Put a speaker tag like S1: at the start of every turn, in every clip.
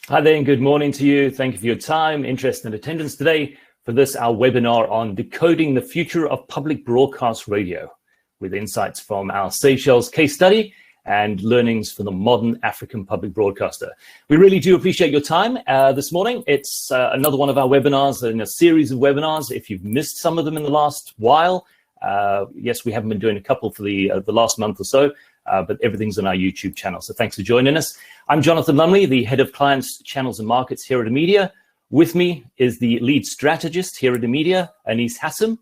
S1: Hi there, and good morning to you. Thank you for your time, interest, and attendance today for this, our webinar on Decoding the Future of Public Broadcast Radio, with insights from our Seychelles case study and learnings for the modern African public broadcaster. We really do appreciate your time this morning. It's another one of our webinars in a series of webinars. If you've missed some of them in the last while, yes, we haven't been doing a couple for the last month or so, but everything's on our YouTube channel. So thanks for joining us. I'm Jonathan Lumley, the head of clients, channels and markets here at Amedia. With me is the lead strategist here at Amedia, Anis Hassan.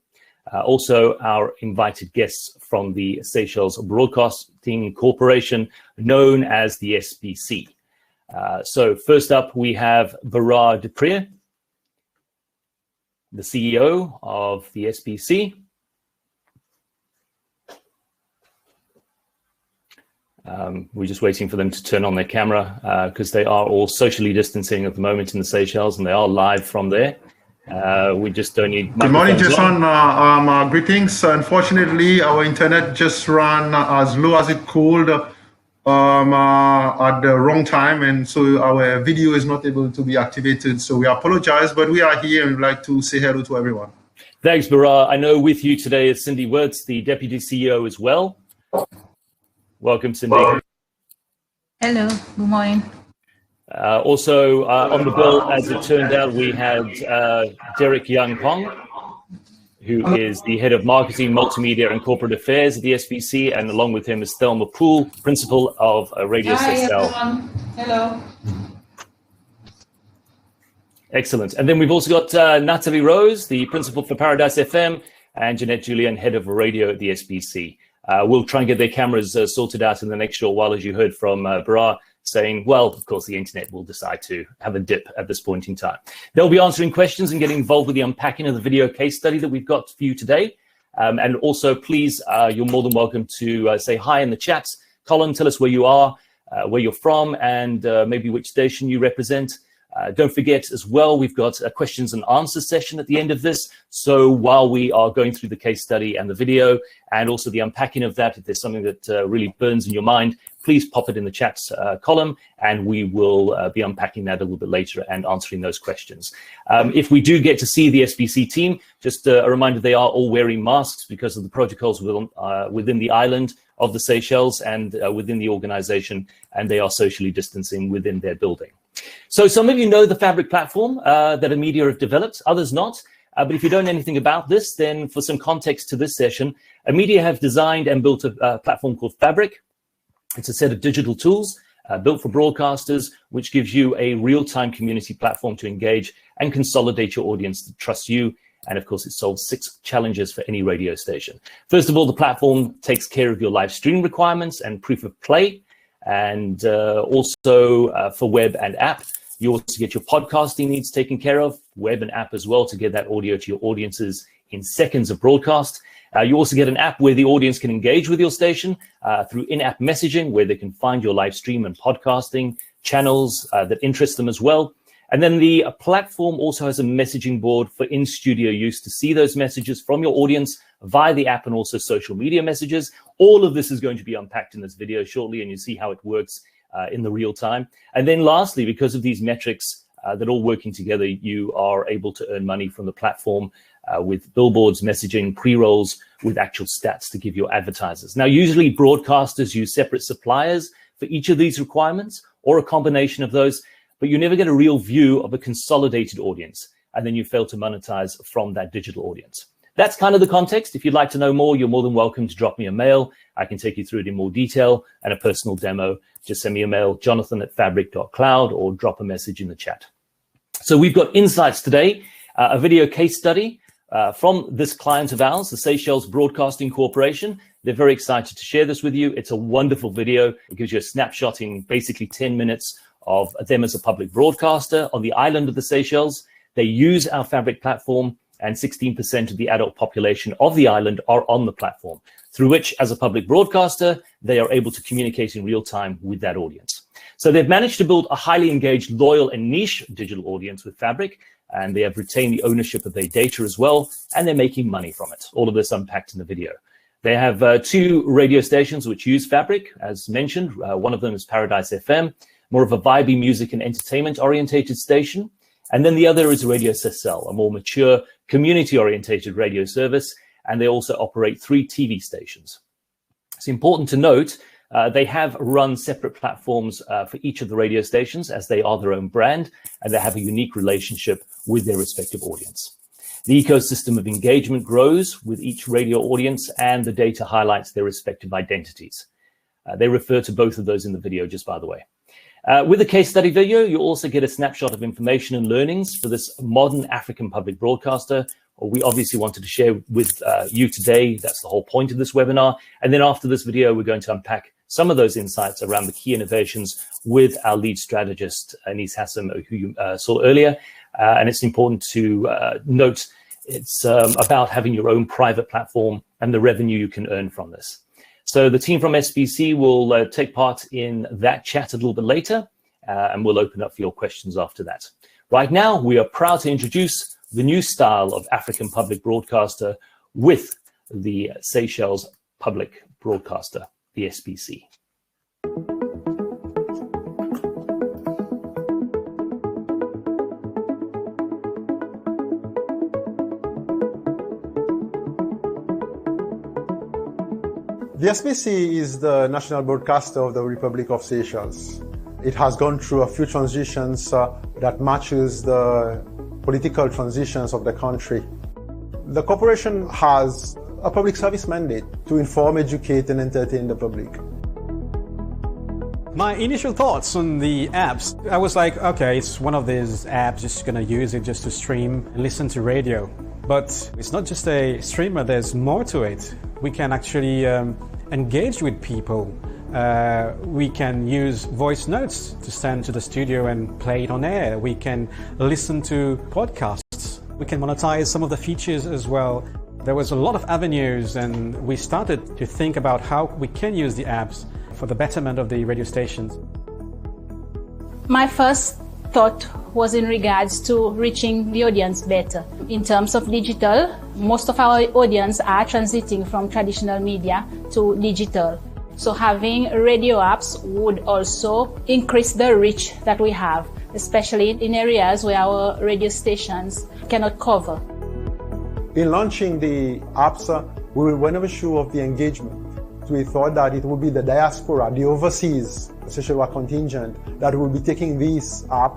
S1: Also our invited guests from the Seychelles Broadcasting Corporation, known as the SBC. So first up, we have Bara Duprier, the CEO of the SBC. We're just waiting for them to turn on their camera because they are all socially distancing at the moment in the Seychelles, and they are live from there. We just don't need.
S2: Good morning, Jason. Greetings. Unfortunately, our internet just ran as low as it could at the wrong time, and so our video is not able to be activated. So we apologize, but we are here and we'd like to say hello to everyone.
S1: Thanks, Bara. I know with you today is Cindy Wirtz, the Deputy CEO as well. Welcome, Cindy.
S3: Hello, good morning.
S1: Also on the bill, as it turned out, we had Derek Young Kong, who is the head of marketing, multimedia, and corporate affairs at the SBC, and along with him is Thelma Poole, principal of Radio Seychelles.
S3: Hi, everyone. Hello.
S1: Excellent. And then we've also got Natalie Rose, the principal for Paradise FM, and Jeanette Julian, head of radio at the SBC. We'll try and get their cameras sorted out in the next short while, as you heard from Bara saying, well, of course, the internet will decide to have a dip at this point in time. They'll be answering questions and getting involved with the unpacking of the video case study that we've got for you today. And also, please, you're more than welcome to say hi in the chats. Colin, tell us where you are, where you're from, and maybe which station you represent. Don't forget as well, we've got a questions and answers session at the end of this. So while we are going through the case study and the video and also the unpacking of that, if there's something that really burns in your mind, please pop it in the chats column and we will be unpacking that a little bit later and answering those questions. If we do get to see the SBC team, just a reminder, they are all wearing masks because of the protocols within the island of the Seychelles and within the organization, and they are socially distancing within their building. So some of you know the Fabric platform that Amedia have developed, others not. But if you don't know anything about this, then for some context to this session, Amedia have designed and built a platform called Fabric. It's a set of digital tools built for broadcasters, which gives you a real-time community platform to engage and consolidate your audience to trust you. And of course, it solves 6 challenges for any radio station. First of all, the platform takes care of your live stream requirements and proof of play. And also for web and app, you also get your podcasting needs taken care of, web and app as well, to get that audio to your audiences in seconds of broadcast. You also get an app where the audience can engage with your station through in-app messaging, where they can find your live stream and podcasting channels that interest them as well. And then the platform also has a messaging board for in-studio use to see those messages from your audience via the app and also social media messages. All of this is going to be unpacked in this video shortly, and you see how it works in the real time. And then lastly, because of these metrics that all working together, you are able to earn money from the platform with billboards, messaging, pre-rolls, with actual stats to give your advertisers. Now, usually broadcasters use separate suppliers for each of these requirements or a combination of those, but you never get a real view of a consolidated audience, and then you fail to monetize from that digital audience. That's kind of the context. If you'd like to know more, you're more than welcome to drop me a mail. I can take you through it in more detail and a personal demo. Just send me a mail, jonathan@fabric.cloud, or drop a message in the chat. So we've got insights today, a video case study from this client of ours, the Seychelles Broadcasting Corporation. They're very excited to share this with you. It's a wonderful video. It gives you a snapshot in basically 10 minutes of them as a public broadcaster on the island of the Seychelles. They use our Fabric platform, and 16% of the adult population of the island are on the platform, through which, as a public broadcaster, they are able to communicate in real time with that audience. So they've managed to build a highly engaged, loyal, and niche digital audience with Fabric, and they have retained the ownership of their data as well, and they're making money from it. All of this unpacked in the video. They have 2 radio stations which use Fabric, as mentioned. One of them is Paradise FM. more of a vibey music and entertainment orientated station. And then the other is Radio Seychelles, a more mature community orientated radio service. And they also operate 3 TV stations. It's important to note they have run separate platforms for each of the radio stations, as they are their own brand, and they have a unique relationship with their respective audience. The ecosystem of engagement grows with each radio audience, and the data highlights their respective identities. They refer to both of those in the video, just by the way. With the case study video, you also get a snapshot of information and learnings for this modern African public broadcaster. We obviously wanted to share with you today. That's the whole point of this webinar. And then after this video, we're going to unpack some of those insights around the key innovations with our lead strategist, Anis Hassam, who you saw earlier. And it's important to note it's about having your own private platform and the revenue you can earn from this. So the team from SBC will take part in that chat a little bit later, and we'll open up for your questions after that. Right now, we are proud to introduce the new style of African public broadcaster with the Seychelles Public Broadcaster, the SBC.
S2: The SBC is the national broadcaster of the Republic of Seychelles. It has gone through a few transitions that matches the political transitions of the country. The corporation has a public service mandate to inform, educate, and entertain the public.
S4: My initial thoughts on the apps, I was like, okay, it's one of these apps, just gonna use it just to stream and listen to radio. But it's not just a streamer, there's more to it. We can actually engage with people. We can use voice notes to send to the studio and play it on air. We can listen to podcasts. We can monetize some of the features as well. There was a lot of avenues, and we started to think about how we can use the apps for the betterment of the radio stations.
S3: My first thought was in regards to reaching the audience better. In terms of digital, most of our audience are transiting from traditional media to digital. So having radio apps would also increase the reach that we have, especially in areas where our radio stations cannot cover.
S2: In launching the apps, we were never sure of the engagement. We thought that it would be the diaspora, the overseas Seychelles contingent that will be taking this app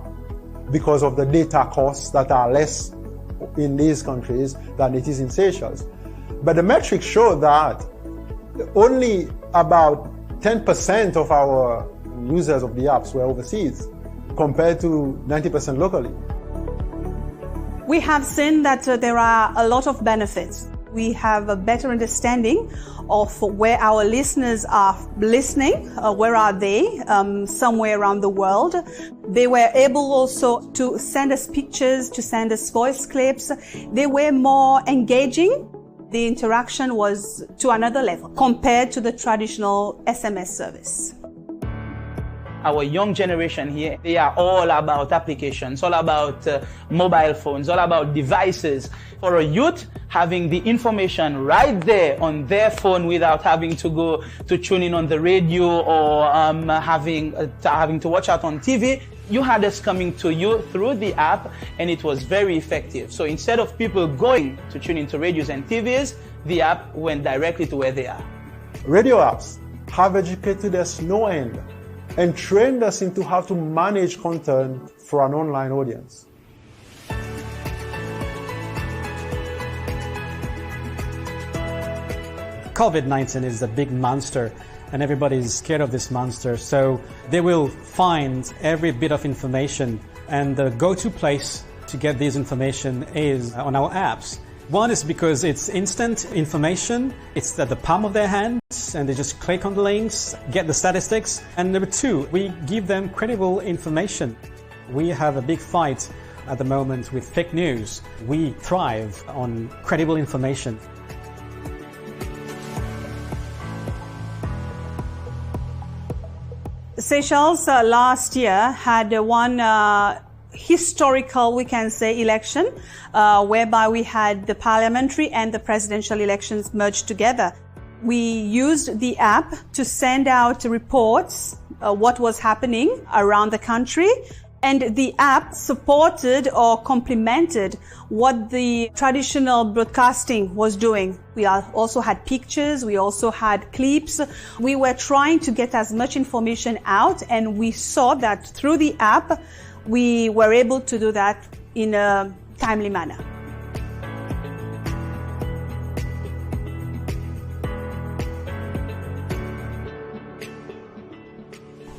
S2: because of the data costs that are less in these countries than it is in Seychelles. But the metrics show that only about 10% of our users of the apps were overseas, compared to 90% locally.
S5: We have seen that there are a lot of benefits. We have a better understanding of where our listeners are listening, where are they, somewhere around the world. They were able also to send us pictures, to send us voice clips. They were more engaging. The interaction was to another level compared to the traditional SMS service.
S6: Our young generation here, they are all about applications, all about mobile phones, all about devices. For a youth, having the information right there on their phone without having to go to tune in on the radio or having to watch out on TV, you had us coming to you through the app, and it was very effective. So instead of people going to tune into radios and TVs, the app went directly to where they are.
S2: Radio apps have educated us no end and trained us into how to manage content for an online audience.
S4: COVID-19 is a big monster, and everybody's scared of this monster, so they will find every bit of information, and the go-to place to get this information is on our apps. One is because it's instant information, it's at the palm of their hands, and they just click on the links, get the statistics. And number two, we give them credible information. We have a big fight at the moment with fake news. We thrive on credible information.
S5: Seychelles last year had one historical, we can say, election whereby we had the parliamentary and the presidential elections merged together. We used the app to send out reports what was happening around the country. And the app supported or complemented what the traditional broadcasting was doing. We also had pictures, we also had clips. We were trying to get as much information out, and we saw that through the app, we were able to do that in a timely manner.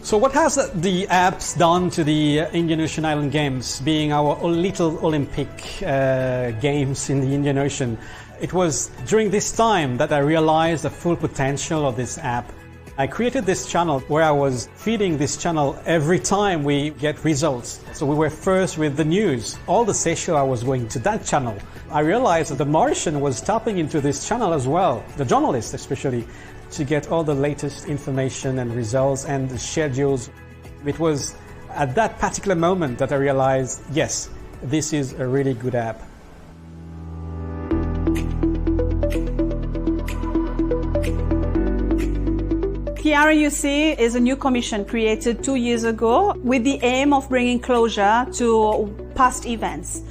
S4: So what has the apps done to the Indian Ocean Island Games, being our little Olympic games in the Indian Ocean? It was during this time that I realized the full potential of this app. I created this channel where I was feeding this channel every time we get results. So we were first with the news. All the Seychelles, I was going to that channel. I realized that the Mauritian was tapping into this channel as well, the journalists especially, to get all the latest information and results and the schedules. It was at that particular moment that I realized, yes, this is a really good app.
S5: TRNUC is a new commission created 2 years ago with the aim of bringing closure to past events.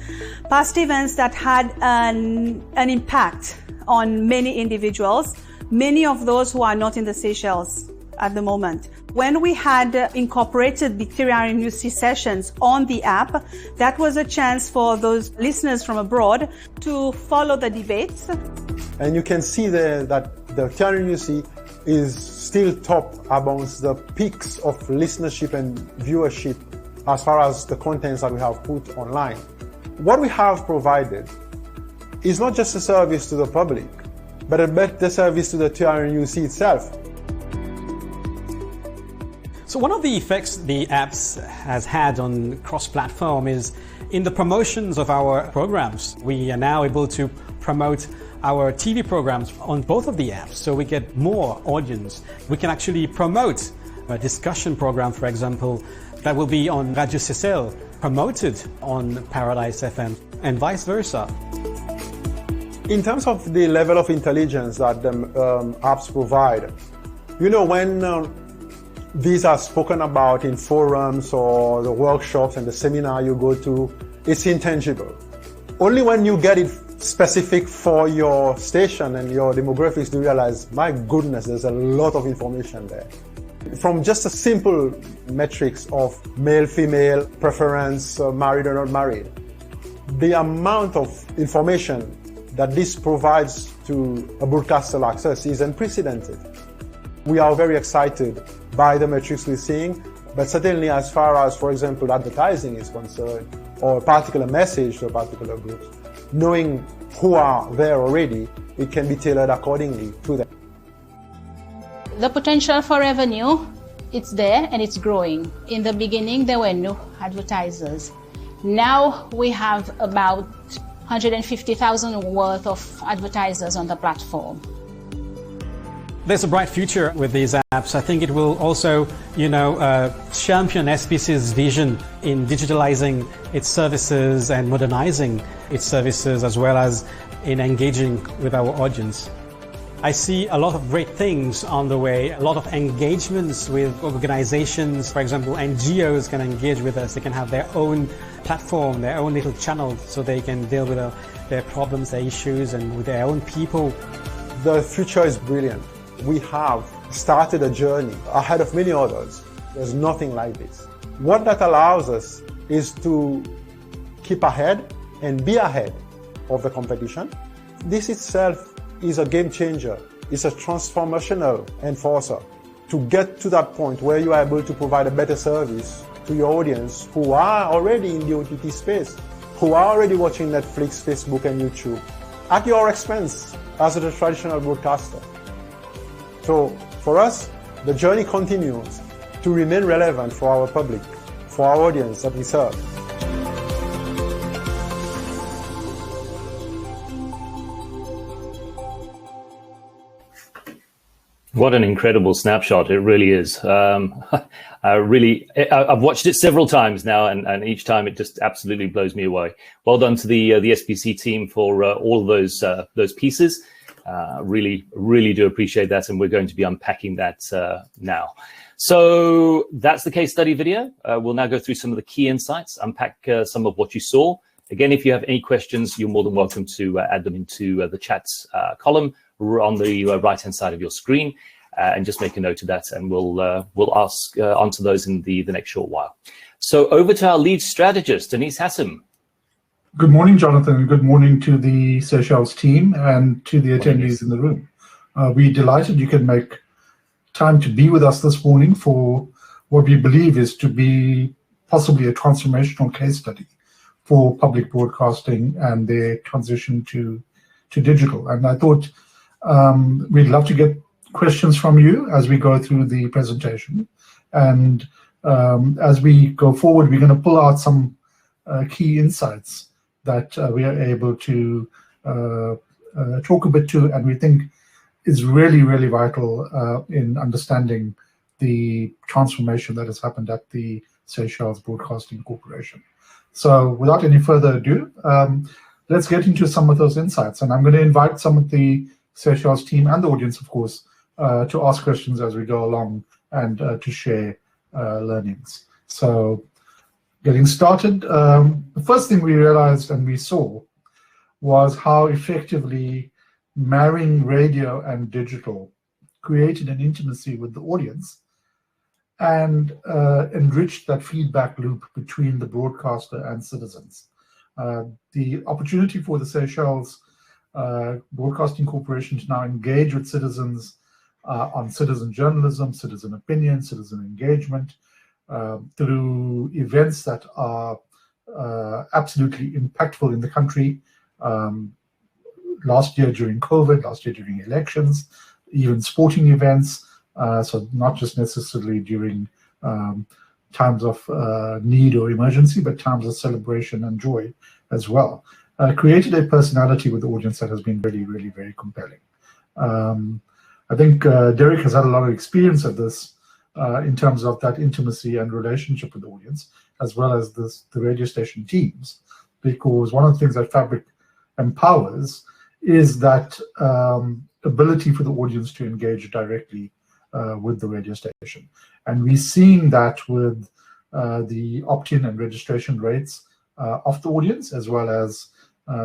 S5: Past events that had an impact on many individuals, many of those who are not in the Seychelles at the moment. When we had incorporated the TRNUC sessions on the app, that was a chance for those listeners from abroad to follow the debates.
S7: And you can see there that the TRNUC is still top amongst the peaks of listenership and viewership as far as the contents that we have put online. What we have provided is not just a service to the public, but a better service to the TRNUC itself.
S4: So one of the effects the apps has had on cross-platform is in the promotions of our programs. We are now able to promote our TV programs on both of the apps, so we get more audience. We can actually promote a discussion program, for example, that will be on Radio Seychelles, promoted on Paradise FM, and vice versa.
S7: In terms of the level of intelligence that the apps provide, you know, when these are spoken about in forums or the workshops and the seminar you go to, it's intangible. Only when you get it specific for your station and your demographics do you realize, my goodness, there's a lot of information there. From just a simple metrics of male, female, preference, married or not married, the amount of information that this provides to a broadcaster access is unprecedented. We are very excited by the metrics we're seeing, but certainly as far as, for example, advertising is concerned, or a particular message to a particular group, knowing who are there already, it can be tailored accordingly to them.
S3: The potential for revenue, it's there and it's growing. In the beginning, there were no advertisers. Now we have about 150,000 worth of advertisers on the platform.
S4: There's a bright future with these apps. I think it will also, champion SBC's vision in digitalizing its services and modernizing its services, as well as in engaging with our audience. I see a lot of great things on the way, a lot of engagements with organizations. For example, NGOs can engage with us. They can have their own platform, their own little channel, so they can deal with their problems, their issues, and with their own people.
S7: The future is brilliant. We have started a journey ahead of many others. There's nothing like this. What that allows us is to keep ahead and be ahead of the competition. This itself is a game changer. It's a transformational enforcer to get to that point where you are able to provide a better service to your audience who are already in the OTT space, who are already watching Netflix, Facebook, and YouTube at your expense as a traditional broadcaster. So for us, the journey continues to remain relevant for our public, for our audience that we serve.
S1: What an incredible snapshot. It really is. I've watched it several times now, and each time it just absolutely blows me away. Well done to the SBC team for all of those pieces. Really, really do appreciate that, and we're going to be unpacking that now. So that's the case study video. We'll now go through some of the key insights, unpack some of what you saw. Again, if you have any questions, you're more than welcome to add them into the chat column on the right-hand side of your screen, and just make a note of that, and we'll answer those in the next short while. So over to our lead strategist, Anis Hassan.
S8: Good morning, Jonathan, and good morning to the Seychelles team and to the attendees in the room. We're delighted you can make time to be with us this morning for what we believe is to be possibly a transformational case study for public broadcasting and their transition to digital. And I thought we'd love to get questions from you as we go through the presentation. And as we go forward, we're going to pull out some key insights that we are able to talk a bit to, and we think is really, really vital in understanding the transformation that has happened at the Seychelles Broadcasting Corporation. So without any further ado, let's get into some of those insights. And I'm going to invite some of the Seychelles team and the audience, of course, to ask questions as we go along and to share learnings. So getting started, the first thing we realized and we saw was how effectively marrying radio and digital created an intimacy with the audience and enriched that feedback loop between the broadcaster and citizens. The opportunity for the Seychelles Broadcasting Corporation to now engage with citizens on citizen journalism, citizen opinion, citizen engagement, through events that are absolutely impactful in the country. Last year during COVID, last year during elections, even sporting events, so not just necessarily during times of need or emergency, but times of celebration and joy as well. Created a personality with the audience that has been really, really very compelling. I think Derek has had a lot of experience of this in terms of that intimacy and relationship with the audience, as well as the radio station teams, because one of the things that Fabric empowers is that ability for the audience to engage directly with the radio station. And we're seeing that with the opt-in and registration rates of the audience, as well as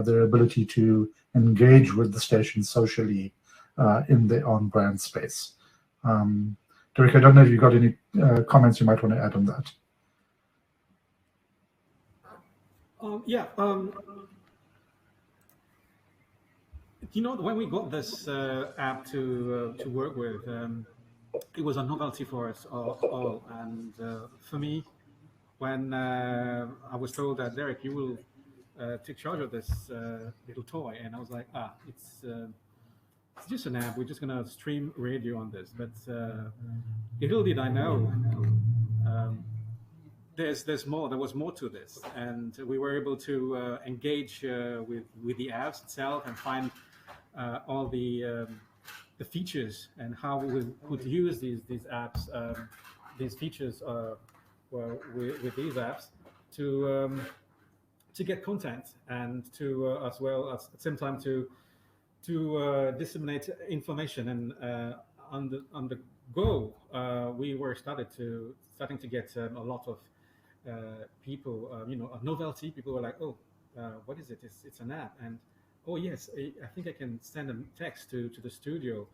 S8: their ability to engage with the station socially in the on-brand space. Derek, I don't know if you've got any comments you might want to add on that.
S4: You know, when we got this app to work with, it was a novelty for us all. And for me, when I was told that, Derek, you will take charge of this little toy, and I was like, it's just an app. We're just going to stream radio on this. But little did I know, there's more. There was more to this, and we were able to engage with the apps itself and find all the features and how we could use these apps, these features with these apps to get content and to as well as at the same time to disseminate information. And on the go, we were starting to get a lot of people, a novelty. People were like, oh, what is it? It's an app. And oh yes, I think I can send a text to the studio.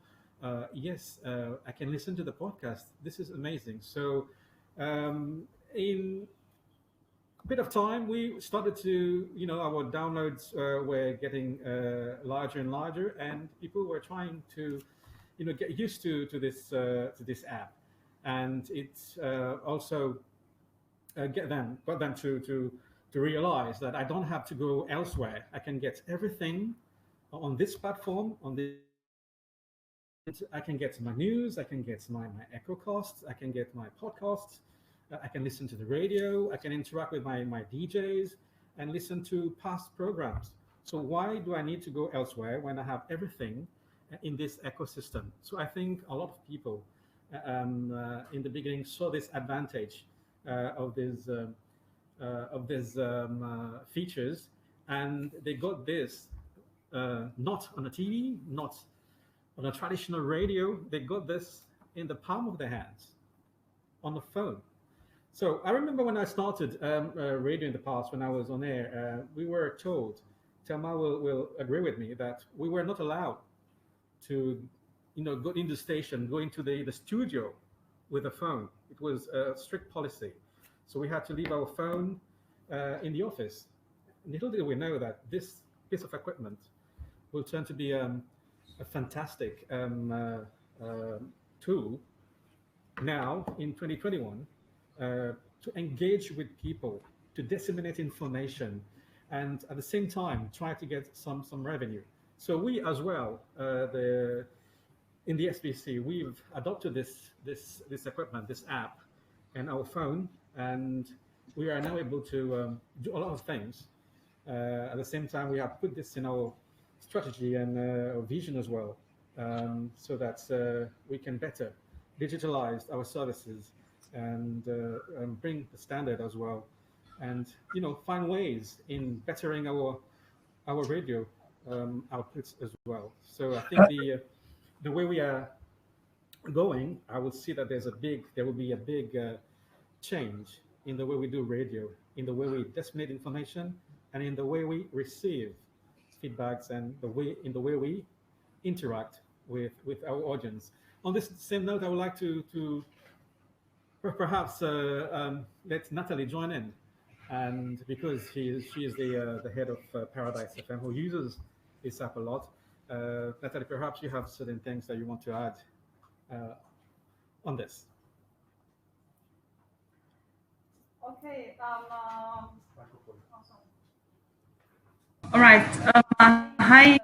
S4: Yes, I can listen to the podcast. This is amazing. So in a bit of time, we started to, our downloads were getting larger and larger, and people were trying to, get used to this app, and it's also got them to realize that I don't have to go elsewhere. I can get everything on this platform. I can get my news. I can get my EchoCasts. I can get my podcasts. I can listen to the radio. I can interact with my DJs and listen to past programs. So why do I need to go elsewhere when I have everything in this ecosystem? So I think a lot of people in the beginning saw this advantage of these features, and they got this not on a TV, not On a traditional radio, they got this in the palm of their hands, on the phone. So I remember when I started radio in the past, when I was on air, we were told, Thelma will agree with me, that we were not allowed to, go in the station, go into the studio with a phone. It was a strict policy. So we had to leave our phone in the office. Little did we know that this piece of equipment will turn to be a fantastic tool now in 2021 to engage with people, to disseminate information, and at the same time try to get some revenue. So we as well, in the SBC, we've adopted this equipment, this app, and our phone, and we are now able to do a lot of things. At the same time, we have put this in our strategy and our vision as well, so that we can better digitalize our services and bring the standard as well, and find ways in bettering our radio outputs as well. So I think the way we are going, I would see that there will be a big change in the way we do radio, in the way we disseminate information, and in the way we receive feedbacks, and in the way we interact with our audience. On this same note, I would like to perhaps let Natalie join in, and because she is the head of Paradise FM, who uses this app a lot. Natalie, perhaps you have certain things that you want to add on this.
S5: Okay. All right. Hi.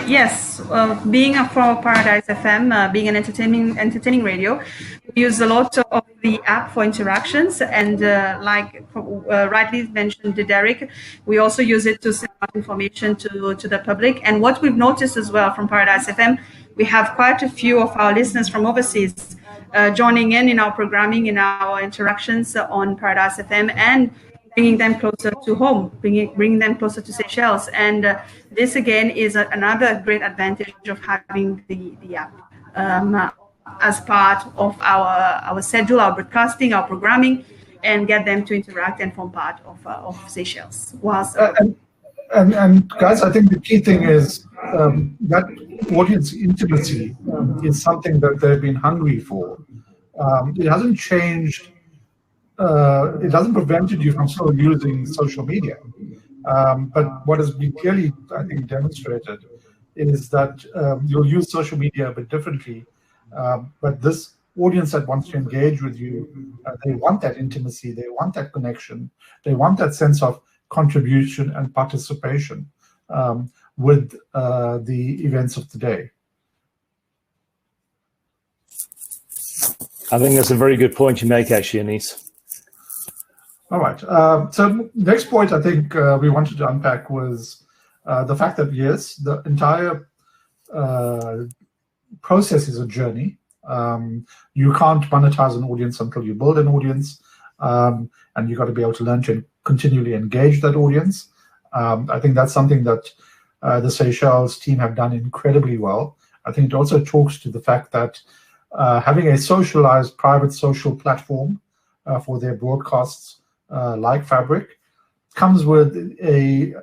S5: Yes. Being from Paradise FM, being an entertaining radio, we use a lot of the app for interactions, and like rightly mentioned, Derek, we also use it to send out information to the public. And what we've noticed as well from Paradise FM, we have quite a few of our listeners from overseas joining in our programming, in our interactions on Paradise FM, and bringing them closer to home, bringing them closer to Seychelles. And this again is another great advantage of having the app as part of our schedule, our broadcasting, our programming, and get them to interact and form part of Seychelles.
S8: And guys, I think the key thing is that audience intimacy is something that they've been hungry for. It hasn't changed. It hasn't prevented you from still using social media. But what has been clearly, I think, demonstrated is that you'll use social media a bit differently. But this audience that wants to engage with you, they want that intimacy, they want that connection, they want that sense of contribution and participation with the events of today.
S1: I think that's a very good point you make, actually, Anis.
S8: All right. So next point I think we wanted to unpack was the fact that, yes, the entire process is a journey. You can't monetize an audience until you build an audience, and you've got to be able to learn to continually engage that audience. I think that's something that the Seychelles team have done incredibly well. I think it also talks to the fact that having a socialized private social platform for their broadcasts like Fabric comes with a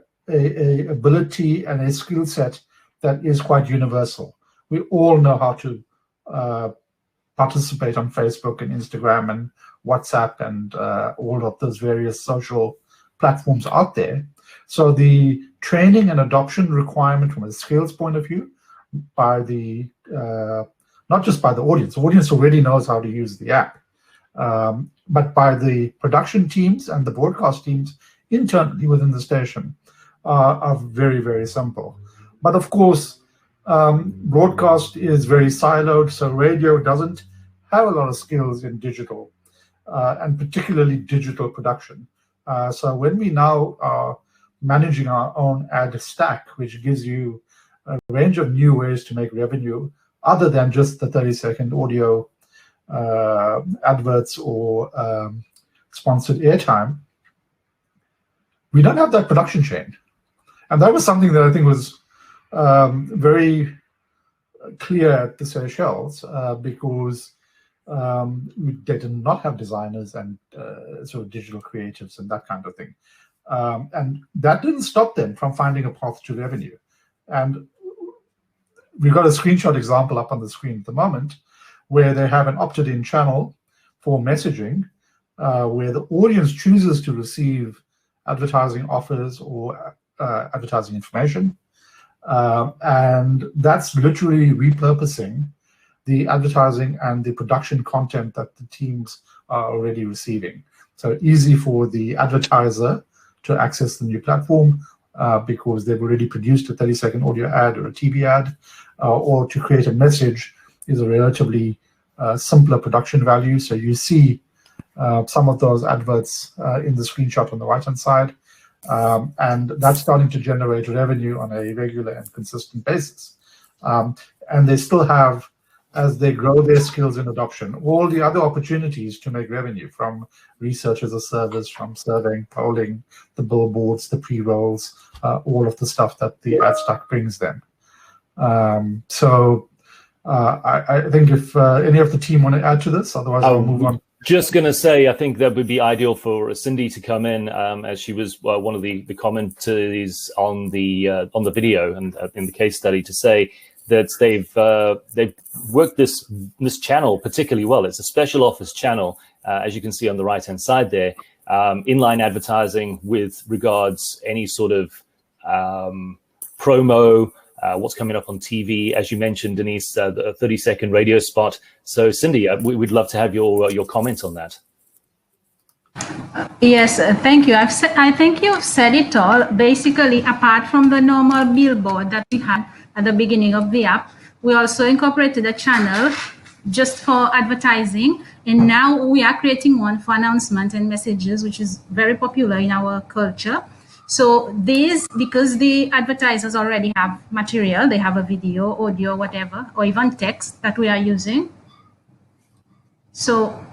S8: ability and a skill set that is quite universal. We all know how to participate on Facebook and Instagram and WhatsApp and all of those various social platforms out there. So the training and adoption requirement from a skills point of view by the not just by the audience already knows how to use the app, but by the production teams and the broadcast teams internally within the station are very, very simple. But of course, broadcast is very siloed, so radio doesn't have a lot of skills in digital, and particularly digital production. So when we now are managing our own ad stack, which gives you a range of new ways to make revenue, other than just the 30-second audio adverts or sponsored airtime, we don't have that production chain. And that was something that I think was very clear at the Seychelles because they did not have designers and sort of digital creatives and that kind of thing. And that didn't stop them from finding a path to revenue. And we've got a screenshot example up on the screen at the moment where they have an opted-in channel for messaging where the audience chooses to receive advertising offers or advertising information. And that's literally repurposing the advertising and the production content that the teams are already receiving. So easy for the advertiser to access the new platform because they've already produced a 30-second audio ad or a TV ad, or to create a message is a relatively simpler production value. So you see some of those adverts in the screenshot on the right-hand side, and that's starting to generate revenue on a regular and consistent basis. And they still have, as they grow their skills in adoption, all the other opportunities to make revenue from research as a service, from surveying, polling, the billboards, the pre-rolls, all of the stuff that the ad stack brings them. So I think if any of the team want to add to this, otherwise I'll move on.
S1: Just going to say, I think that would be ideal for Cindy to come in, as she was one of the commentaries on the video and in the case study, to say that they've worked this channel particularly well. It's a special offers channel, as you can see on the right-hand side there, inline advertising with regards any sort of promo, what's coming up on TV, as you mentioned, Denise, the 30-second radio spot. So, Cindy, we'd love to have your comment on that.
S3: Yes, thank you. I think you've said it all. Basically, apart from the normal billboard that we had at the beginning of the app, we also incorporated a channel just for advertising, and now we are creating one for announcement and messages, which is very popular in our culture. So these, because the advertisers already have material, they have a video, audio, whatever, or even text that we are using. So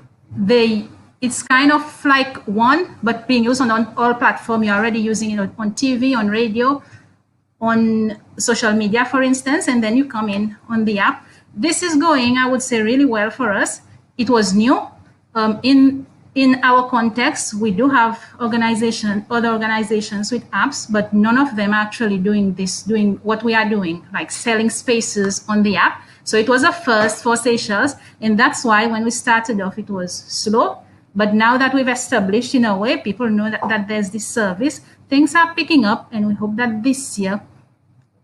S3: it's kind of like one, but being used on all platforms. You're already using it on TV, on radio, on social media, for instance, and then you come in on the app. This is going, I would say, really well for us. It was new. In our context, we do have other organizations with apps, but none of them are actually doing what we are doing, like selling spaces on the app. So it was a first for Seychelles, and that's why when we started off, it was slow. But now that we've established in a way, people know that there's this service, things are picking up, and we hope that this year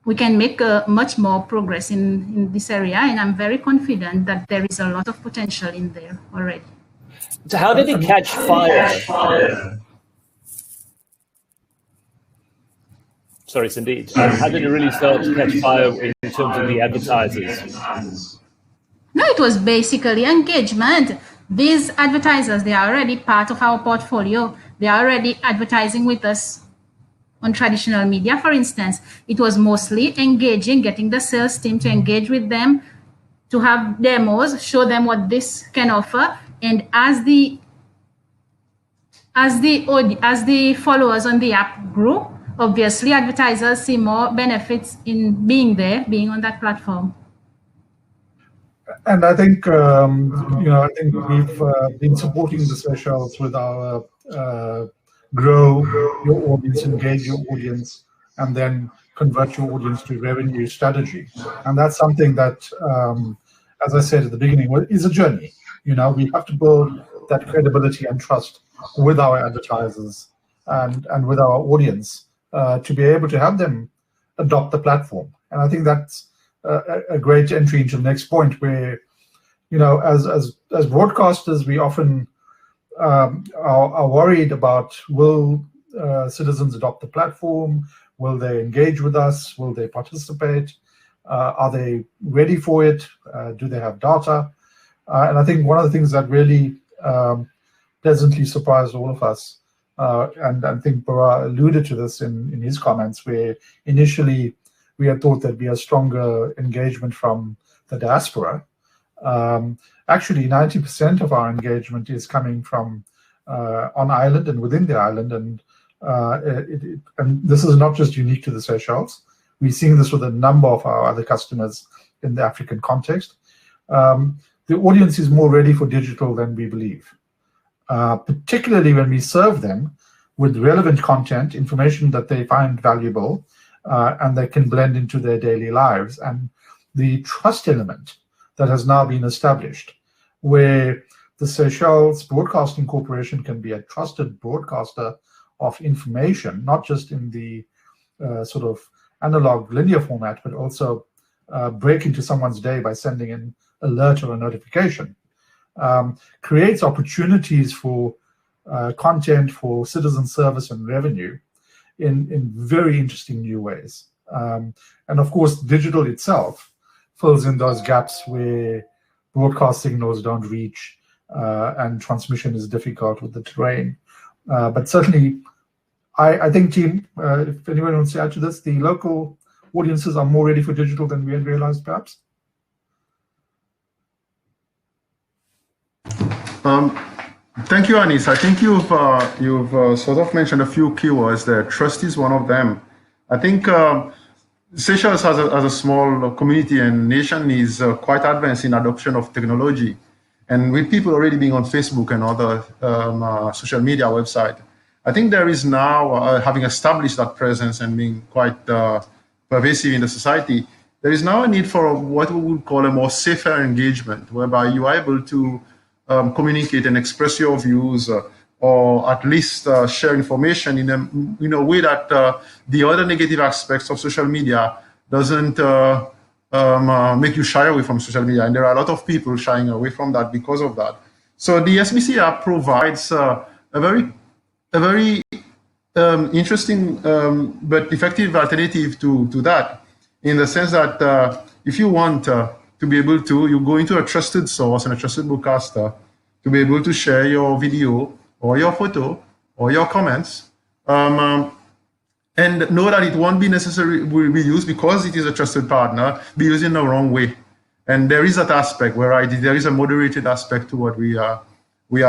S3: we can make much more progress in this area. And I'm very confident that there is a lot of potential in there already.
S1: So how did it catch fire? Sorry, Cindy. How did it really start to catch fire in terms of the advertisers?
S3: No, it was basically engagement. These advertisers, they are already part of our portfolio. They are already advertising with us on traditional media, for instance. It was mostly engaging, getting the sales team to engage with them, to have demos, show them what this can offer. And as the followers on the app grew, obviously advertisers see more benefits in being there, being on that platform.
S8: And I think I think we've been supporting the Seychelles with our grow your audience, engage your audience, and then convert your audience to revenue strategy. And that's something that, as I said at the beginning, is a journey. We have to build that credibility and trust with our advertisers and with our audience to be able to have them adopt the platform. And I think that's a great entry into the next point where, as broadcasters, we often are worried about, will citizens adopt the platform? Will they engage with us? Will they participate? Are they ready for it? Do they have data? And I think one of the things that really pleasantly surprised all of us, and I think Bara alluded to this in his comments, where initially we had thought there'd be a stronger engagement from the diaspora. Actually, 90% of our engagement is coming from on island and within the island, and this is not just unique to the Seychelles. We're seeing this with a number of our other customers in the African context. The audience is more ready for digital than we believe, particularly when we serve them with relevant content, information that they find valuable, and they can blend into their daily lives. And the trust element that has now been established, where the Seychelles Broadcasting Corporation can be a trusted broadcaster of information, not just in the sort of analog linear format, but also break into someone's day by sending an alert or a notification, creates opportunities for content, for citizen service and revenue in very interesting new ways. And of course, digital itself fills in those gaps where broadcast signals don't reach and transmission is difficult with the terrain. But certainly, I think, team, if anyone wants to add to this, the local audiences are more ready for digital than we had realized, perhaps.
S2: Thank you, Anis. I think you've sort of mentioned a few keywords there. Trust is one of them. I think Seychelles as a small community and nation is quite advanced in adoption of technology. And with people already being on Facebook and other social media websites, I think there is now, having established that presence and being quite pervasive in the society, there is now a need for what we would call a more safer engagement, whereby you are able to communicate and express your views, or at least share information in a way that the other negative aspects of social media doesn't make you shy away from social media. And there are a lot of people shying away from that because of that. So the SBC app provides a very interesting but effective alternative to that, in the sense that if you want to be able to, you go into a trusted source and a trusted broadcaster to be able to share your video or your photo or your comments, and know that it won't be necessary, will be used because it is a trusted partner, be used in the wrong way. And there is that aspect where there is a moderated aspect to what we are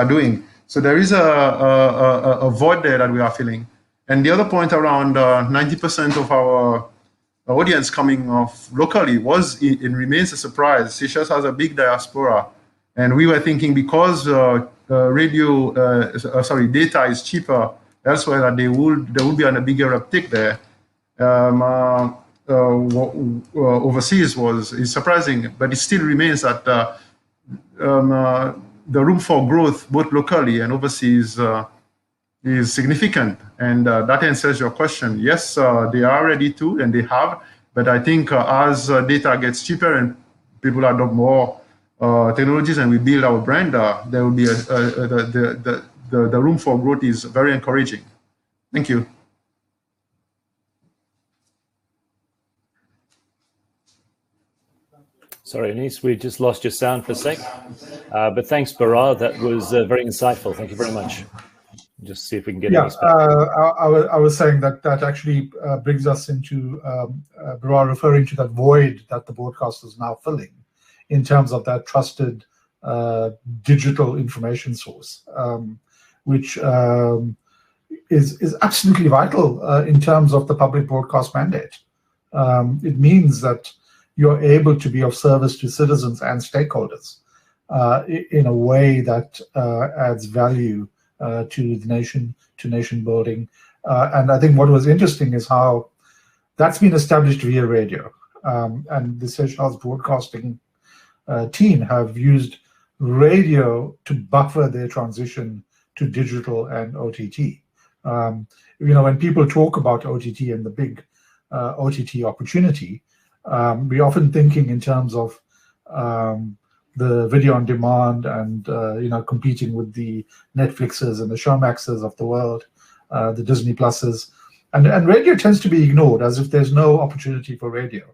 S2: doing. So there is a void there that we are filling. And the other point around 90% of our audience coming off locally and remains a surprise. Seychelles has a big diaspora, and we were thinking because data is cheaper elsewhere, that there would be a bigger uptick there. Overseas is surprising, but it still remains that the room for growth, both locally and overseas, is significant. And that answers your question. Yes, they are ready to, and they have. But I think as data gets cheaper and people adopt more technologies and we build our brand, there will be the room for growth is very encouraging. Thank you.
S1: Sorry, Anis, we just lost your sound for a sec. But thanks, Barar. That was very insightful. Thank you very much. Just see if we can get Anis back.
S8: I was saying that actually brings us into Barar referring to that void that the broadcaster is now filling in terms of that trusted digital information source, which is absolutely vital in terms of the public broadcast mandate. It means that you're able to be of service to citizens and stakeholders in a way that adds value to the nation, to nation building. And I think what was interesting is how that's been established via radio. And the Seychelles Broadcasting team have used radio to buffer their transition to digital and OTT. When people talk about OTT and the big OTT opportunity, we're often thinking in terms of the video on demand and competing with the Netflixes and the Showmaxes of the world, the Disney Pluses, and radio tends to be ignored as if there's no opportunity for radio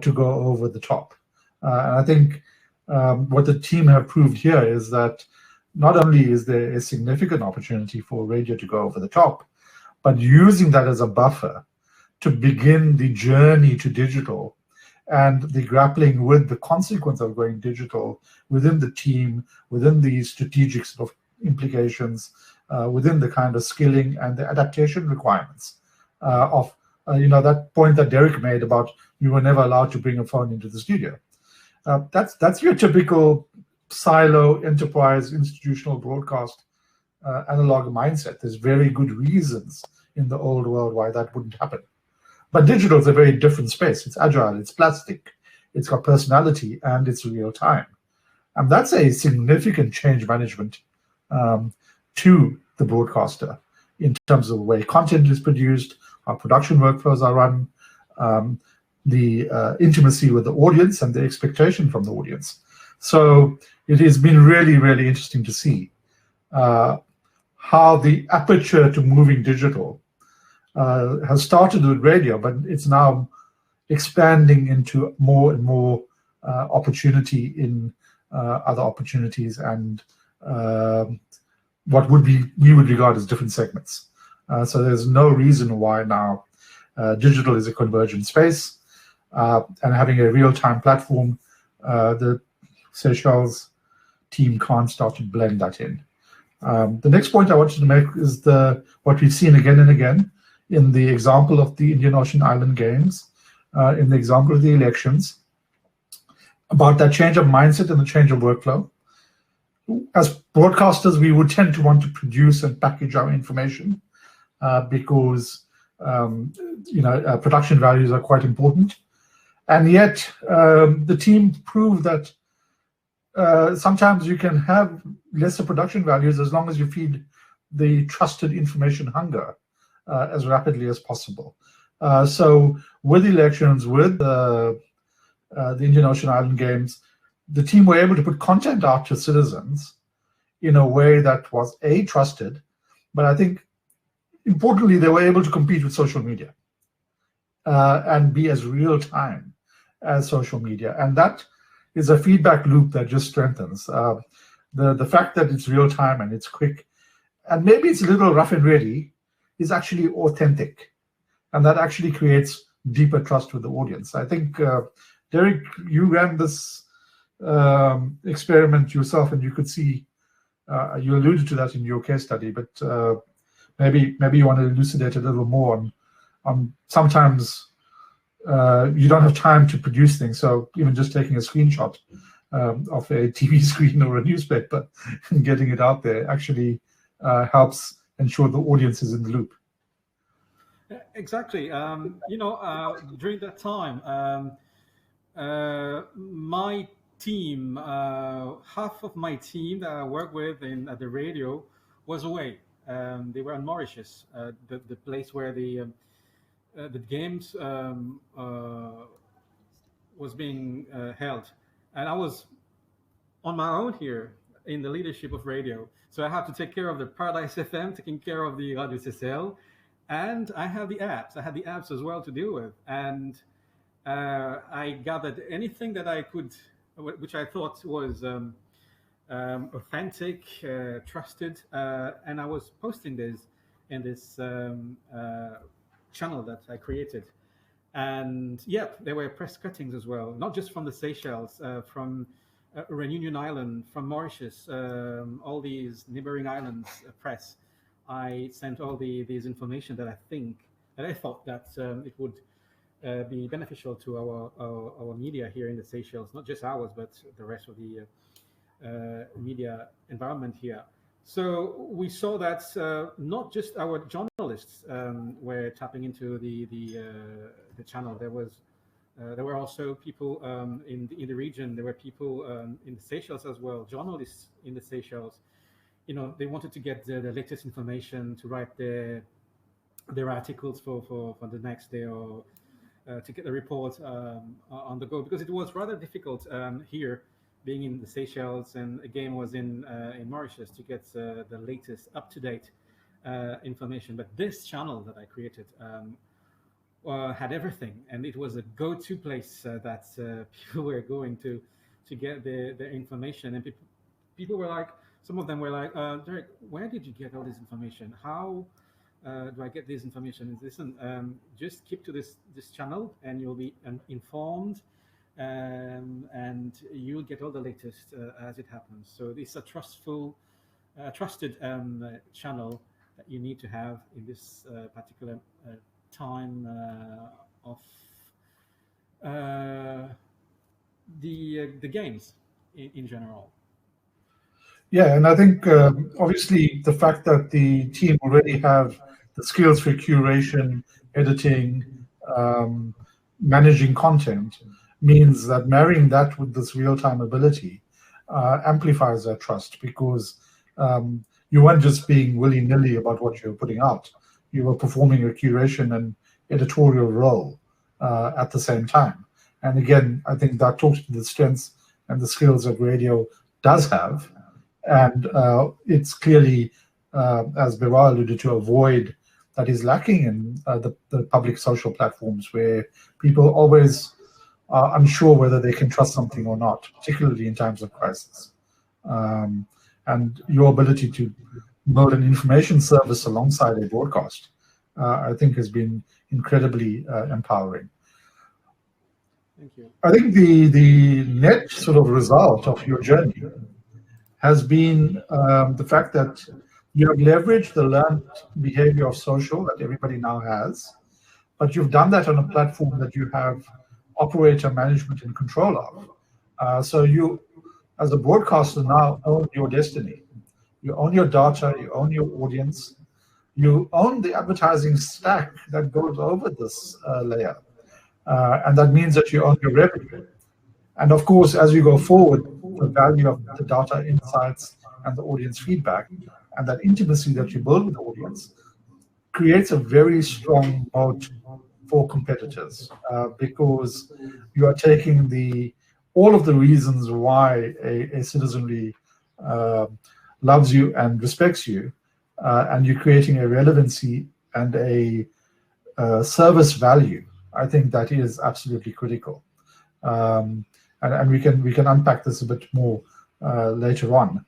S8: to go over the top. And I think what the team have proved here is that not only is there a significant opportunity for radio to go over the top, but using that as a buffer to begin the journey to digital and the grappling with the consequence of going digital within the team, within the strategic sort of implications, within the kind of skilling and the adaptation requirements of that point that Derek made about you were never allowed to bring a phone into the studio. That's your typical silo, enterprise, institutional broadcast analog mindset. There's very good reasons in the old world why that wouldn't happen. But digital is a very different space. It's agile, it's plastic, it's got personality, and it's real time. And that's a significant change management to the broadcaster in terms of the way content is produced, how production workflows are run, the intimacy with the audience and the expectation from the audience. So it has been really, really interesting to see how the aperture to moving digital has started with radio, but it's now expanding into more and more opportunity in other opportunities and what we would regard as different segments. So there's no reason why now digital is a convergent space, and having a real-time platform, the Seychelles team can't start to blend that in. The next point I wanted to make is what we've seen again and again in the example of the Indian Ocean Island Games, in the example of the elections, about that change of mindset and the change of workflow. As broadcasters, we would tend to want to produce and package our information because production values are quite important. And yet, the team proved that sometimes you can have lesser production values as long as you feed the trusted information hunger as rapidly as possible. So with elections, with the Indian Ocean Island Games, the team were able to put content out to citizens in a way that was trusted, but I think importantly they were able to compete with social media and be as real time as social media, and that is a feedback loop that just strengthens the fact that it's real time and it's quick, and maybe it's a little rough and ready, is actually authentic, and that actually creates deeper trust with the audience. I think Derek, you ran this experiment yourself, and you could see, you alluded to that in your case study, but maybe you want to elucidate a little more on sometimes you don't have time to produce things, so even just taking a screenshot of a TV screen or a newspaper and getting it out there actually helps ensure the audience is in the loop.
S4: Exactly. During that time, my team, half of my team that I work with at the radio was away. They were on Mauritius, the place where the games was being held, and I was on my own here in the leadership of radio. So I have to take care of the Paradise FM, taking care of the Radio CCL, and I have the apps. I had the apps as well to deal with, and I gathered anything that I could, which I thought was authentic, trusted, and I was posting this in this channel that I created. And yeah, there were press cuttings as well, not just from the Seychelles, from Reunion Island, from Mauritius, all these neighboring islands press. I sent all these information that I thought that it would be beneficial to our media here in the Seychelles, not just ours, but the rest of the media environment here. So we saw that not just our journalists were tapping into the channel. There were also people in the region. There were people in the Seychelles as well, journalists in the Seychelles. They wanted to get the latest information to write their articles for the next day, or to get the report on the go, because it was rather difficult here, being in the Seychelles, and again was in Mauritius, to get the latest up-to-date information. But this channel that I created had everything, and it was a go-to place that people were going to get their information. And people were like, some of them were like, Derek, where did you get all this information? How do I get this information? Listen, just keep to this channel, and you'll be informed, and you'll get all the latest as it happens. So this is a trusted channel that you need to have in this particular time of the games in general.
S8: Yeah, and I think obviously the fact that the team already have the skills for curation, editing, managing content means that marrying that with this real-time ability amplifies that trust, because you weren't just being willy-nilly about what you were putting out. You were performing a curation and editorial role at the same time. And again, I think that talks to the strengths and the skills that radio does have. And it's clearly, as Berar alluded to, a void that is lacking in the public social platforms, where people always are unsure whether they can trust something or not, particularly in times of crisis. And your ability to build an information service alongside a broadcast, I think, has been incredibly empowering.
S4: Thank you.
S8: I think the net sort of result of your journey has been the fact that you have leveraged the learned behavior of social that everybody now has, but you've done that on a platform that you have operator management and control of. So you, as a broadcaster, now own your destiny. You own your data, you own your audience, you own the advertising stack that goes over this layer. And that means that you own your revenue. And of course, as we go forward, the value of the data insights and the audience feedback and that intimacy that you build with the audience creates a very strong moat for competitors, because you are taking all of the reasons why a citizenry loves you and respects you, and you're creating a relevancy and a service value. I think that is absolutely critical. And we can unpack this a bit more later on.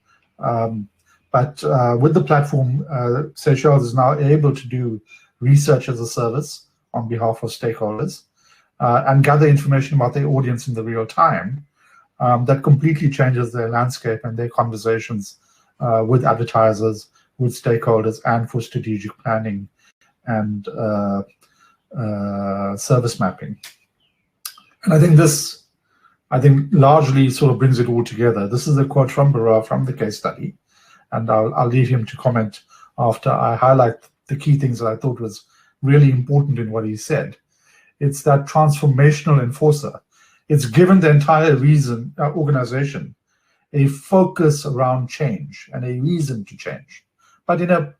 S8: But with the platform, Seychelles is now able to do research as a service on behalf of stakeholders and gather information about their audience in the real time. That completely changes their landscape and their conversations with advertisers, with stakeholders, and for strategic planning and service mapping. And I think this, largely sort of brings it all together. This is a quote from Berar from the case study, and I'll leave him to comment after I highlight the key things that I thought was really important in what he said. It's that transformational enforcer. It's given the entire organization a focus around change and a reason to change, but in a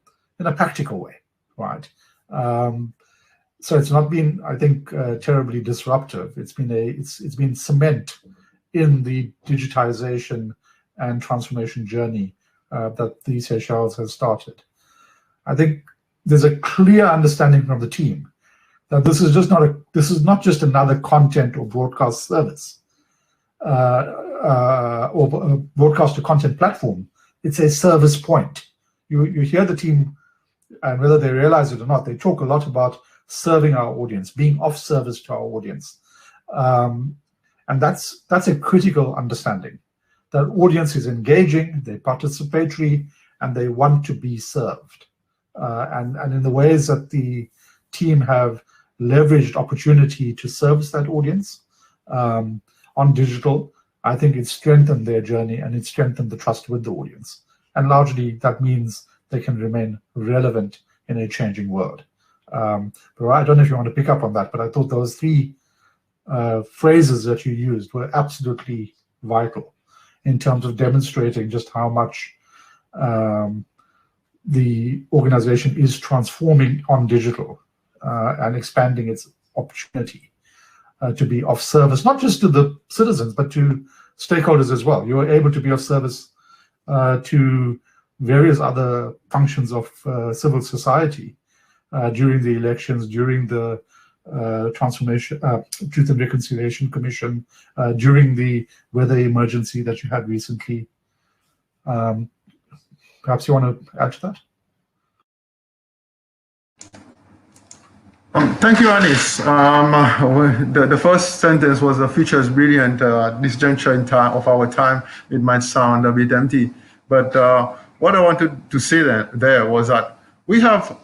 S8: practical way, right? So it's not been, I think, terribly disruptive. It's been cement in the digitization and transformation journey that the Seychelles has started. I think there's a clear understanding from the team that this is not just another content or broadcast service or broadcast to content platform. It's a service point. You hear the team, and whether they realize it or not, they talk a lot about serving our audience, being of service to our audience. And that's a critical understanding. That audience is engaging, they're participatory, and they want to be served. And in the ways that the team have leveraged opportunity to service that audience on digital, I think it's strengthened their journey and it's strengthened the trust with the audience. And largely that means they can remain relevant in a changing world. But I don't know if you want to pick up on that, but I thought those three phrases that you used were absolutely vital in terms of demonstrating just how much the organization is transforming on digital and expanding its opportunity to be of service, not just to the citizens, but to stakeholders as well. You are able to be of service to various other functions of civil society during the elections, during the Transformation, Truth and Reconciliation Commission, during the weather emergency that you had recently. Perhaps you want to add to that?
S2: Thank you, Anis. The first sentence was, the future is brilliant. At this juncture in time of our time, it might sound a bit empty. But what I wanted to say there was that we have,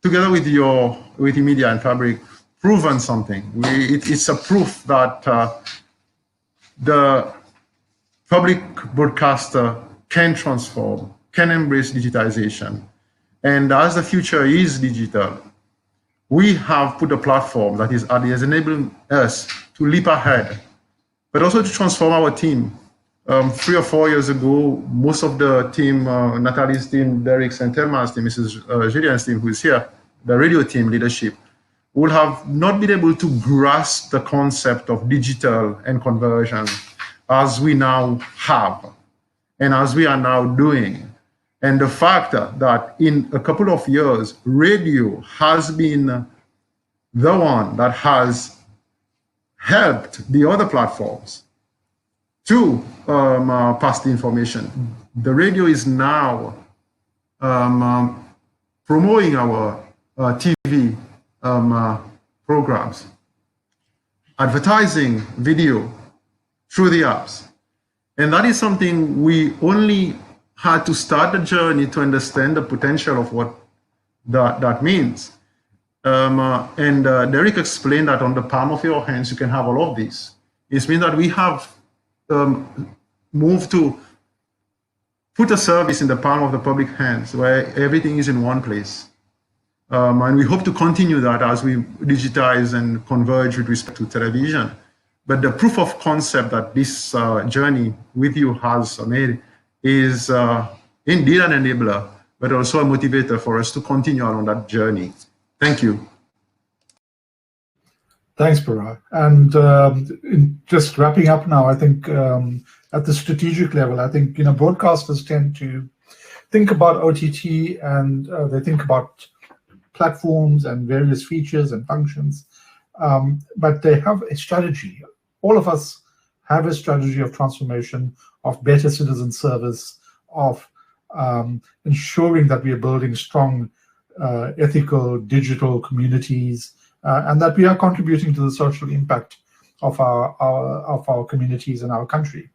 S2: together with the Media and Fabric, proven something. It's a proof that the public broadcaster can transform, can embrace digitization. And as the future is digital, we have put a platform that is enabling us to leap ahead, but also to transform our team. 3 or 4 years ago, most of the team, Natalie's team, Derek's and Thelma's team, Mrs. Julian's team, who is here, the radio team leadership, would have not been able to grasp the concept of digital and conversion as we now have and as we are now doing. And the fact that in a couple of years, radio has been the one that has helped the other platforms to pass the information. The radio is now promoting our TV programs, advertising video through the apps. And that is something we only had to start the journey to understand the potential of what that means. And Derek explained that on the palm of your hands, you can have all of this. It means that we have moved to put a service in the palm of the public hands where everything is in one place. And we hope to continue that as we digitize and converge with respect to television. But the proof of concept that this journey with you has made is indeed an enabler, but also a motivator for us to continue on that journey. Thank you.
S8: Thanks, Parag. And just wrapping up now, I think at the strategic level, I think broadcasters tend to think about OTT and they think about platforms and various features and functions, but they have a strategy. All of us have a strategy of transformation, of better citizen service, of ensuring that we are building strong ethical digital communities, and that we are contributing to the social impact of our communities and our country.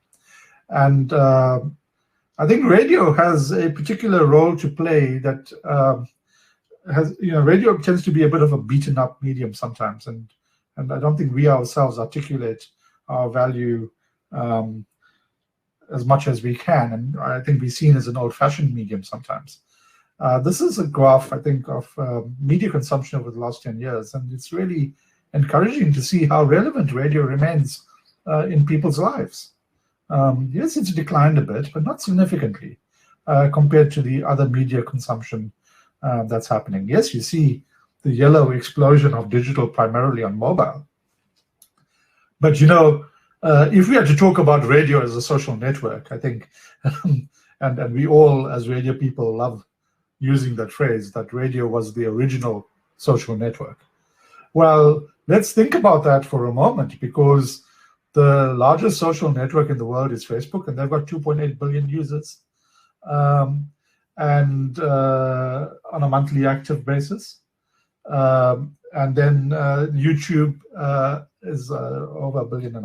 S8: And I think radio has a particular role to play that radio tends to be a bit of a beaten up medium sometimes, and I don't think we ourselves articulate our value as much as we can, and I think we're seen as an old-fashioned medium sometimes. This is a graph, I think, of media consumption over the last 10 years, and it's really encouraging to see how relevant radio remains in people's lives. Yes, it's declined a bit, but not significantly compared to the other media consumption that's happening. Yes, you see the yellow explosion of digital primarily on mobile. But, if we had to talk about radio as a social network, I think, and we all as radio people love using that phrase, that radio was the original social network. Well, let's think about that for a moment, because the largest social network in the world is Facebook, and they've got 2.8 billion users, and on a monthly active basis. And then YouTube is over 1.5 billion,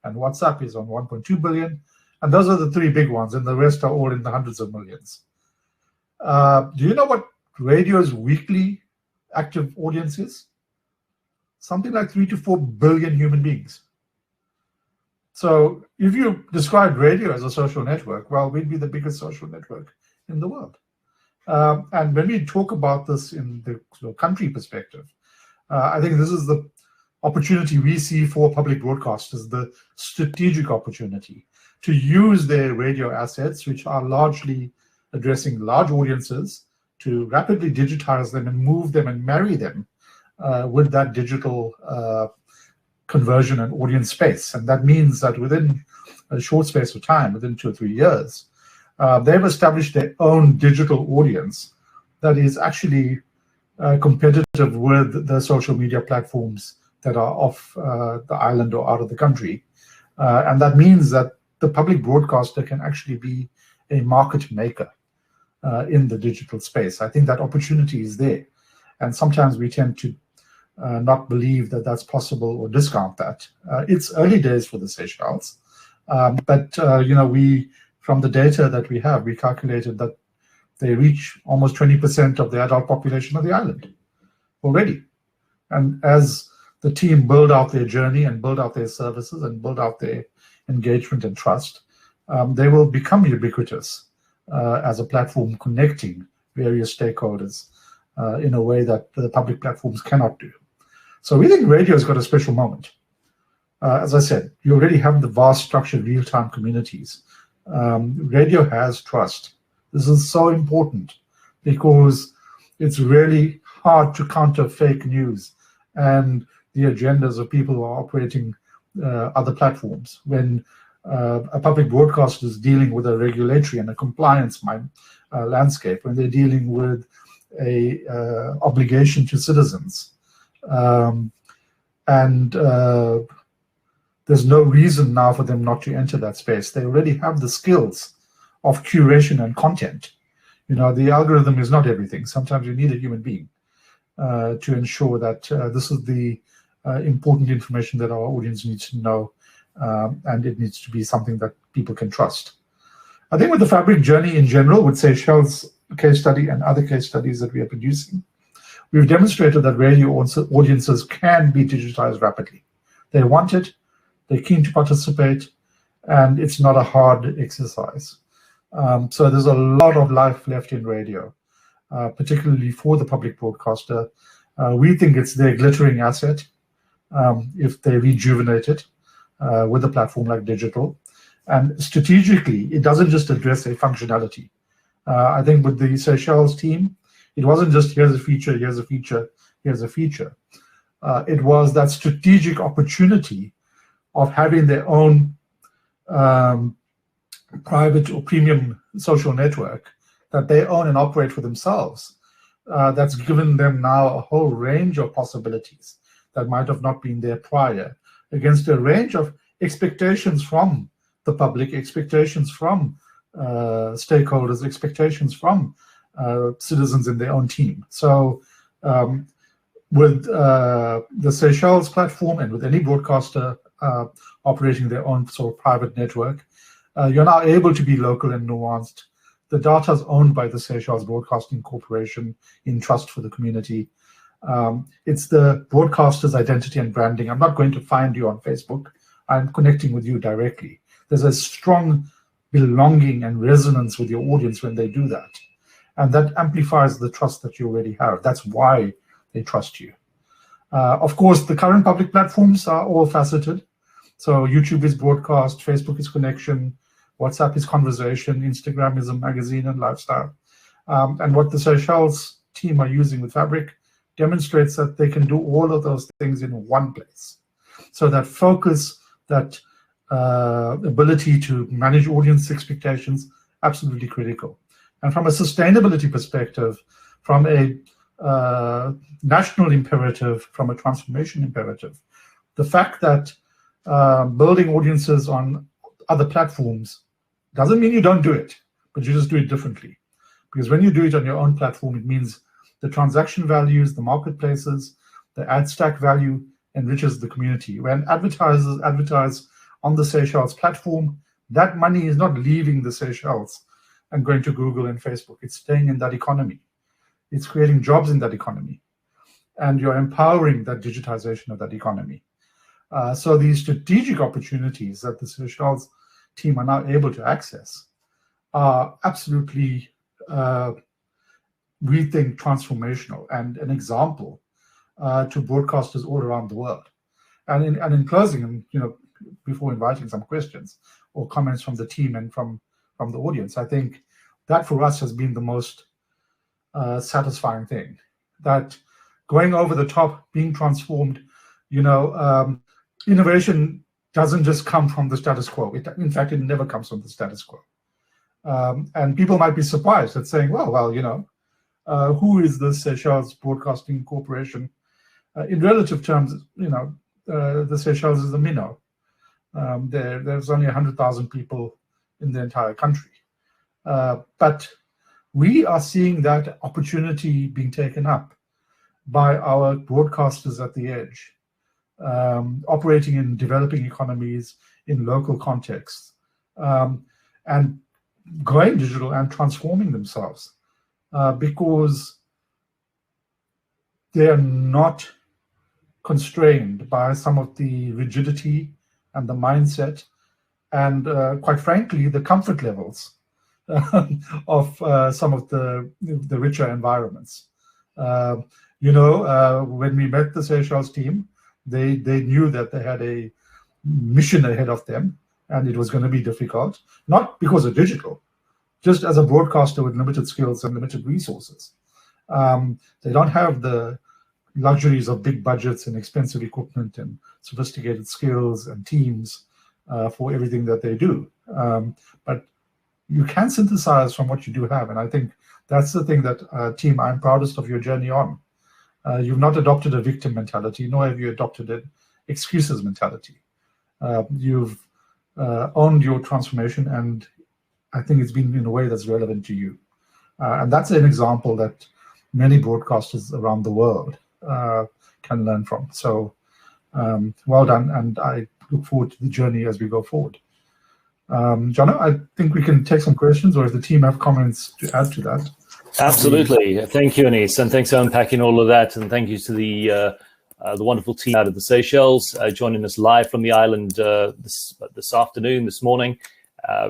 S8: and WhatsApp is on 1.2 billion. And those are the three big ones, and the rest are all in the hundreds of millions. Do you know what radio's weekly active audience is? Something like 3 to 4 billion human beings. So if you describe radio as a social network, well, we'd be the biggest social network in the world. And when we talk about this in the country perspective, I think this is the opportunity we see for public broadcasters, the strategic opportunity to use their radio assets, which are largely addressing large audiences, to rapidly digitize them and move them and marry them with that digital conversion and audience space. And that means that within a short space of time, within 2 or 3 years, they've established their own digital audience that is actually competitive with the social media platforms that are off the island or out of the country. And that means that the public broadcaster can actually be a market maker in the digital space. I think that opportunity is there. And sometimes we tend to not believe that that's possible or discount that. It's early days for the Seychelles. But we, from the data that we have, we calculated that they reach almost 20% of the adult population of the island already. And as the team build out their journey and build out their services and build out their engagement and trust, they will become ubiquitous as a platform connecting various stakeholders in a way that the public platforms cannot do. So we think radio has got a special moment. As I said, you already have the vast structured real-time communities. Radio has trust. This is so important because it's really hard to counter fake news and the agendas of people who are operating other platforms. When a public broadcaster is dealing with a regulatory and a compliance landscape, when they're dealing with a obligation to citizens, and there's no reason now for them not to enter that space. They already have the skills of curation and content. You know, the algorithm is not everything. Sometimes you need a human being to ensure that this is the important information that our audience needs to know, and it needs to be something that people can trust. I think with the Fabric journey in general, with Seychelles case study and other case studies that we are producing, we've demonstrated that radio audiences can be digitized rapidly. They want it, they're keen to participate, and it's not a hard exercise. So there's a lot of life left in radio, particularly for the public broadcaster. We think it's their glittering asset if they rejuvenate it with a platform like digital. And strategically, it doesn't just address a functionality. I think with the Seychelles team, it wasn't just here's a feature, here's a feature, here's a feature. It was that strategic opportunity of having their own private or premium social network that they own and operate for themselves. That's given them now a whole range of possibilities that might have not been there prior, against a range of expectations from the public, expectations from stakeholders, expectations from citizens in their own team. So with the Seychelles platform and with any broadcaster operating their own sort of private network, you're now able to be local and nuanced. The data is owned by the Seychelles Broadcasting Corporation in trust for the community. It's the broadcaster's identity and branding. I'm not going to find you on Facebook. I'm connecting with you directly. There's a strong belonging and resonance with your audience when they do that. And that amplifies the trust that you already have. That's why they trust you. Of course, the current public platforms are all faceted. So YouTube is broadcast, Facebook is connection, WhatsApp is conversation, Instagram is a magazine and lifestyle. And what the Seychelles team are using with Fabric demonstrates that they can do all of those things in one place. So that focus, that ability to manage audience expectations, absolutely critical. And from a sustainability perspective, from a national imperative, from a transformation imperative, the fact that building audiences on other platforms doesn't mean you don't do it, but you just do it differently. Because when you do it on your own platform, it means the transaction values, the marketplaces, the ad stack value enriches the community. When advertisers advertise on the Seychelles platform, that money is not leaving the Seychelles and going to Google and Facebook. It's staying in that economy. It's creating jobs in that economy. And you're empowering that digitization of that economy. So these strategic opportunities that the Seychelles team are now able to access are absolutely, we think, transformational and an example to broadcasters all around the world. And in closing, and before inviting some questions or comments from the team and from the audience, I think that for us has been the most satisfying thing. That going over the top, being transformed, innovation doesn't just come from the status quo. In fact, it never comes from the status quo. And people might be surprised at saying, well, who is the Seychelles Broadcasting Corporation? In relative terms, the Seychelles is a minnow. There's only 100,000 people in the entire country. But we are seeing that opportunity being taken up by our broadcasters at the edge, operating in developing economies, in local contexts, and going digital and transforming themselves because they are not constrained by some of the rigidity and the mindset and quite frankly, the comfort levels of some of the richer environments. When we met the Seychelles team, they knew that they had a mission ahead of them, and it was going to be difficult, not because of digital, just as a broadcaster with limited skills and limited resources. They don't have the luxuries of big budgets and expensive equipment and sophisticated skills and teams for everything that they do. But you can synthesize from what you do have, and I think that's the thing that, team, I'm proudest of your journey on. You've not adopted a victim mentality, nor have you adopted an excuses mentality. You've owned your transformation, and I think it's been in a way that's relevant to you. And that's an example that many broadcasters around the world can learn from. So well done, and I look forward to the journey as we go forward. Jono, I think we can take some questions, or if the team have comments to add to that.
S1: Absolutely. Thank you, Anis, and thanks for unpacking all of that, and thank you to the wonderful team out of the Seychelles joining us live from the island this afternoon, this morning.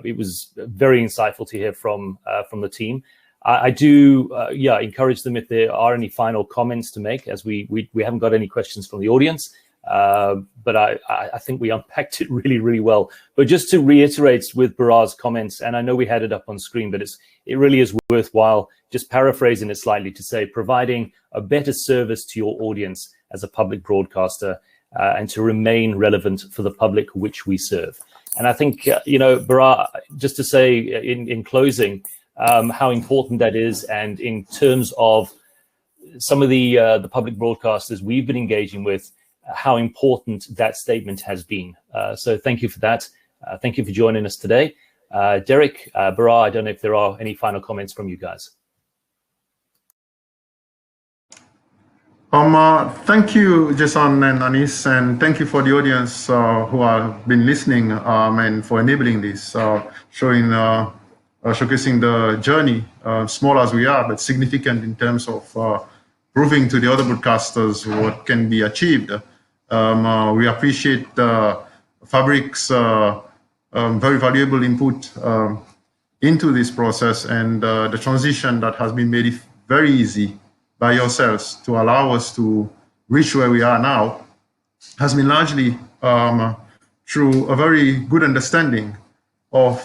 S1: It was very insightful to hear from the team. I do encourage them if there are any final comments to make, as we haven't got any questions from the audience. But I think we unpacked it really, really well. But just to reiterate with Baraz's comments, and I know we had it up on screen, but it really is worthwhile just paraphrasing it slightly to say providing a better service to your audience as a public broadcaster and to remain relevant for the public which we serve. And I think, Baraz, just to say in closing, how important that is, and in terms of some of the public broadcasters we've been engaging with, how important that statement has been. So thank you for that. Thank you for joining us today. Derek, Baraz, I don't know if there are any final comments from you guys.
S2: Thank you, Jason and Anis, and thank you for the audience who have been listening and for enabling this, showcasing the journey, small as we are, but significant in terms of proving to the other broadcasters what can be achieved. We appreciate Fabric's very valuable input into this process, and the transition that has been made very easy by yourselves to allow us to reach where we are now has been largely through a very good understanding of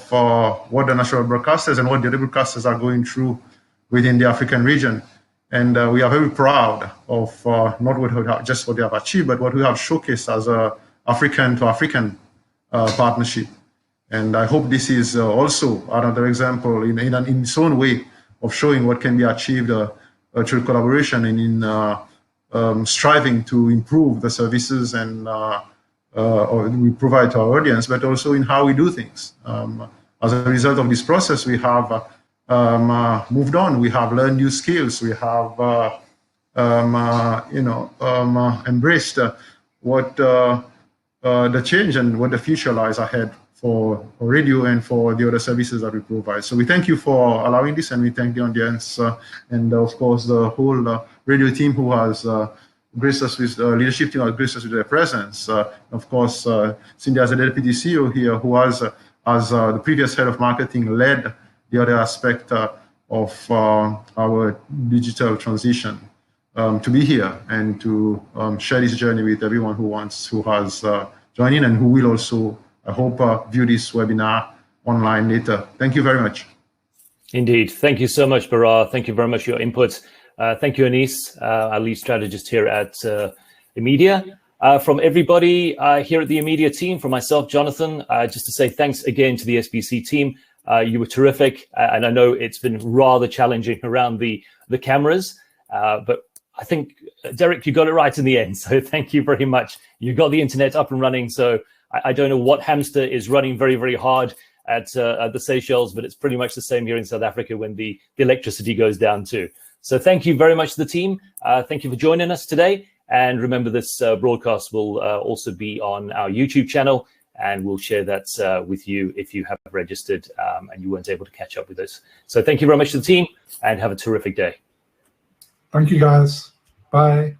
S2: what the national broadcasters and what the other broadcasters are going through within the African region. And we are very proud of not just what they have achieved, but what we have showcased as a African-to-African partnership. And I hope this is also another example in its own way of showing what can be achieved through collaboration and in striving to improve the services and we provide to our audience, but also in how we do things. As a result of this process, we have moved on. We have learned new skills. We have, embraced what the change and what the future lies ahead for radio and for the other services that we provide. So we thank you for allowing this, and we thank the audience and of course the whole radio team who has graced us with leadership team, has graced us with their presence. Of course, Cindy as a deputy CEO here, who has, as the previous head of marketing, led the other aspect of our digital transition, to be here and to share this journey with everyone who has joined in and who will also, I hope, view this webinar online later. Thank you very much.
S1: Indeed. Thank you so much, Baraz. Thank you very much for your input. Thank you, Anis, our lead strategist here at Emedia. From everybody here at the Emedia team, from myself, Jonathan, just to say thanks again to the SBC team. You were terrific, and I know it's been rather challenging around the cameras, but I think, Derek, you got it right in the end, so thank you very much. You got the internet up and running, so I don't know what hamster is running very, very hard at the Seychelles, but it's pretty much the same here in South Africa when the electricity goes down too. So thank you very much to the team. Thank you for joining us today. And remember, this broadcast will also be on our YouTube channel, and we'll share that with you if you have registered and you weren't able to catch up with us. So thank you very much to the team, and have a terrific day.
S8: Thank you, guys. Bye.